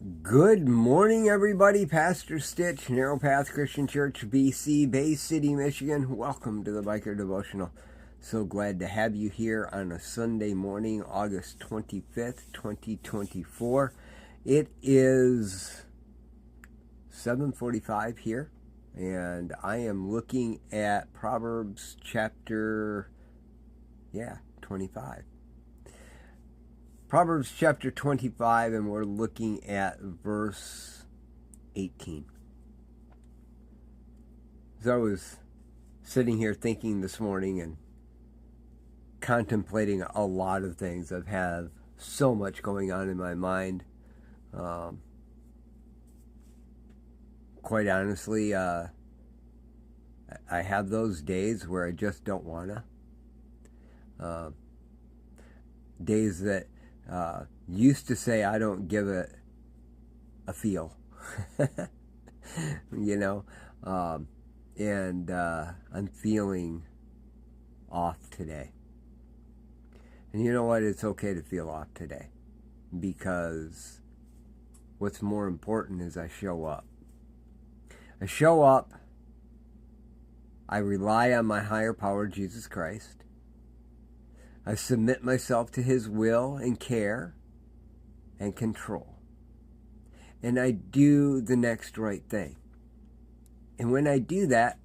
Good morning, everybody. Pastor Stitch, Narrow Path Christian Church, BC, Bay City, Michigan. Welcome to the Biker Devotional. So glad to have you here on a Sunday morning, August 25th, 2024. It is 7:45 here, and I am looking at Proverbs chapter 25. Proverbs chapter 25, and we're looking at verse 18. As I was sitting here thinking this morning and contemplating a lot of things, I've had so much going on in my mind. Quite honestly, I have those days where I just don't want to. Days that used to say I don't give it a feel, and I'm feeling off today. And you know what? It's okay to feel off today, because what's more important is I show up. I show up, I rely on my higher power, Jesus Christ. I submit myself to His will and care and control. And I do the next right thing. And when I do that,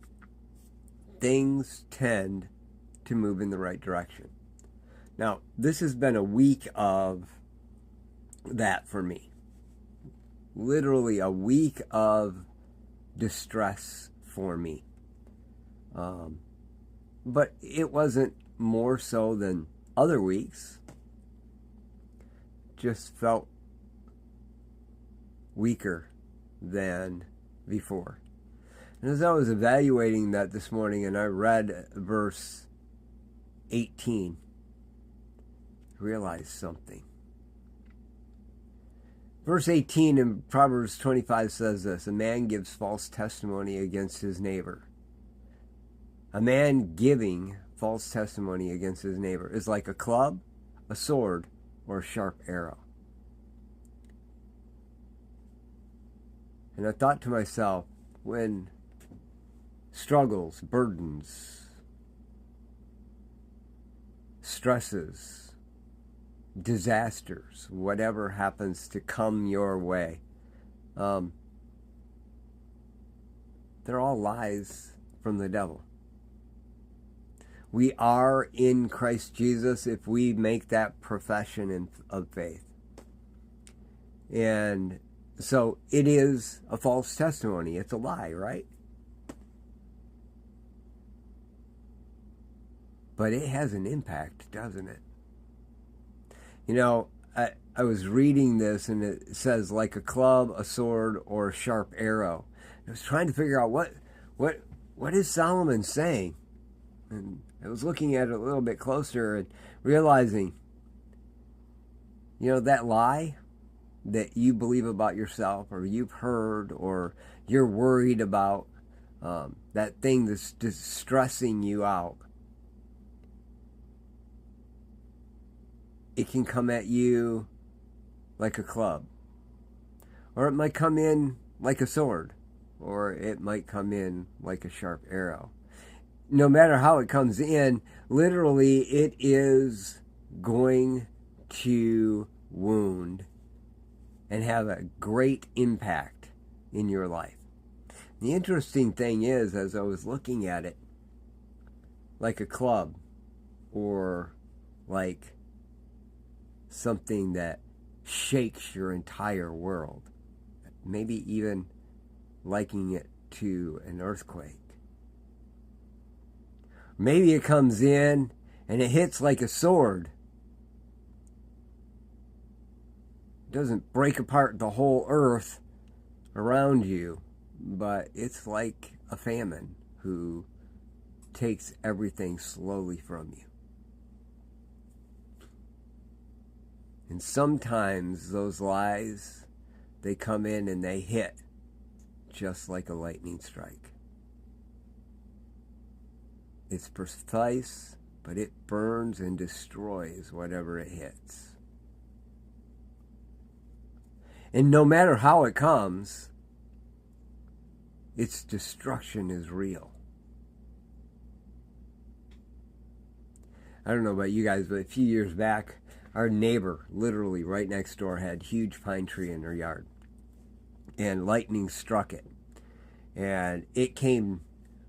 things tend to move in the right direction. Now, this has been a week of that for me. Literally a week of distress for me. But it wasn't more so than other weeks. Just felt weaker than before. And as I was evaluating that this morning, and I read verse 18, I realized something. Verse 18 in Proverbs 25 says this: a man gives false testimony against his neighbor. A man giving false testimony against his neighbor is like a club, a sword, or a sharp arrow. And I thought to myself, when struggles, burdens, stresses, disasters, whatever happens to come your way, they're all lies from the devil. We are in Christ Jesus if we make that profession of faith. And so it is a false testimony. It's a lie, right? But it has an impact, doesn't it? I was reading this, and it says like a club, a sword, or a sharp arrow. I was trying to figure out what is Solomon saying? And I was looking at it a little bit closer and realizing, that lie that you believe about yourself, or you've heard, or you're worried about, that thing that's just stressing you out, it can come at you like a club, or it might come in like a sword, or it might come in like a sharp arrow. No matter how it comes in, literally it is going to wound and have a great impact in your life. The interesting thing is, as I was looking at it, like a club, or like something that shakes your entire world, maybe even likening it to an earthquake. Maybe it comes in and it hits like a sword. It doesn't break apart the whole earth around you, but it's like a famine who takes everything slowly from you. And sometimes those lies, they come in and they hit just like a lightning strike. It's precise, but it burns and destroys whatever it hits. And no matter how it comes, its destruction is real. I don't know about you guys, but a few years back, our neighbor, literally right next door, had a huge pine tree in her yard. And lightning struck it. And it came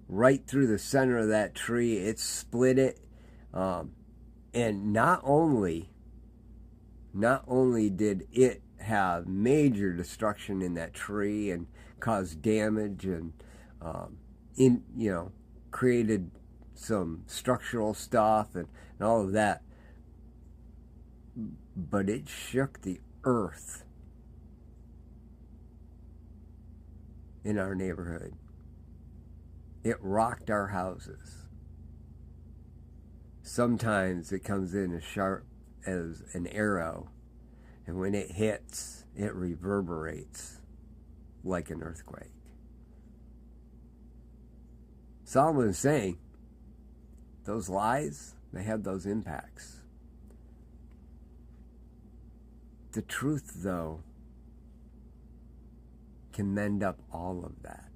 right through the center of that tree. It split it. And not only did it have major destruction in that tree and cause damage and created some structural stuff and all of that, but it shook the earth in our neighborhood. It rocked our houses. Sometimes it comes in as sharp as an arrow, and when it hits, it reverberates like an earthquake. Solomon is saying, those lies, they have those impacts. The truth, though, can mend up all of that.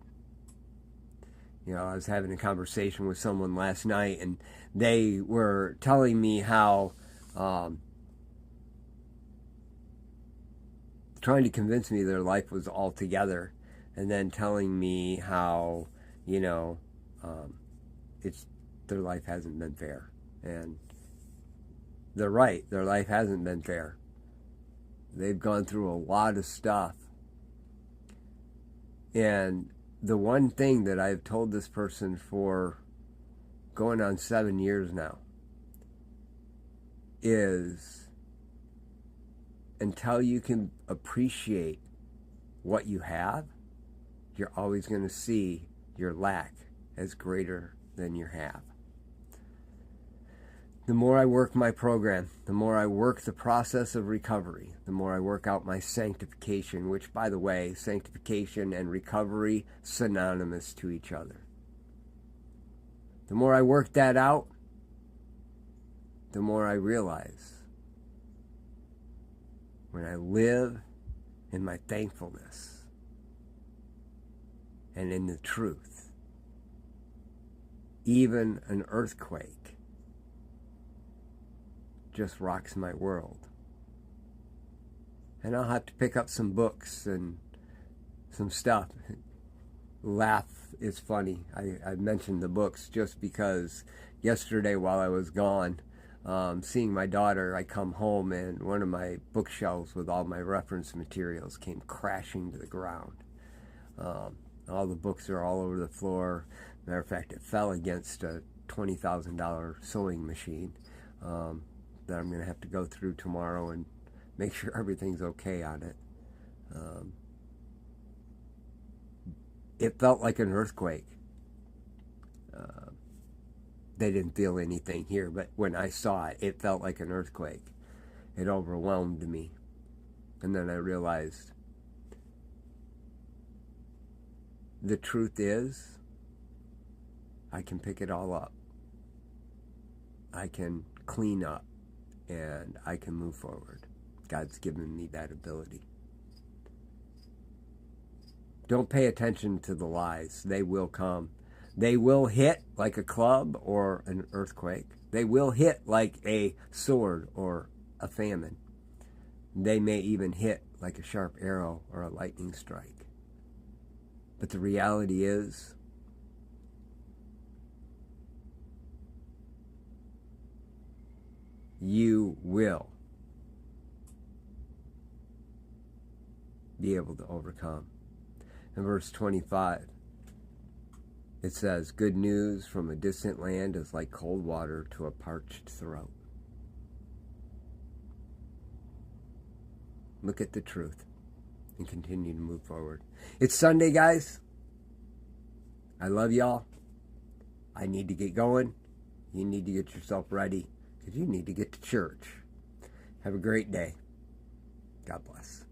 I was having a conversation with someone last night, and they were telling me how trying to convince me their life was all together, and then telling me how, their life hasn't been fair. And they're right, their life hasn't been fair. They've gone through a lot of stuff. And the one thing that I've told this person for going on 7 years now is, until you can appreciate what you have, you're always going to see your lack as greater than your have. The more I work my program, the more I work the process of recovery, the more I work out my sanctification, which, by the way, sanctification and recovery, synonymous to each other. The more I work that out, the more I realize when I live in my thankfulness and in the truth, even an earthquake just rocks my world. And I'll have to pick up some books and some stuff. Laugh is funny. I mentioned the books just because yesterday while I was gone, seeing my daughter, I come home and one of my bookshelves with all my reference materials came crashing to the ground. All the books are all over the floor. Matter of fact, it fell against a $20,000 sewing machine that I'm going to have to go through tomorrow and make sure everything's okay on it. It felt like an earthquake. They didn't feel anything here, but when I saw it, it felt like an earthquake. It overwhelmed me. And then I realized the truth is, I can pick it all up. I can clean up. And I can move forward. God's given me that ability. Don't pay attention to the lies. They will come. They will hit like a club or an earthquake. They will hit like a sword or a famine. They may even hit like a sharp arrow or a lightning strike. But the reality is, you will be able to overcome. In verse 25, it says, good news from a distant land is like cold water to a parched throat. Look at the truth and continue to move forward. It's Sunday, guys. I love y'all. I need to get going. You need to get yourself ready, because you need to get to church. Have a great day. God bless.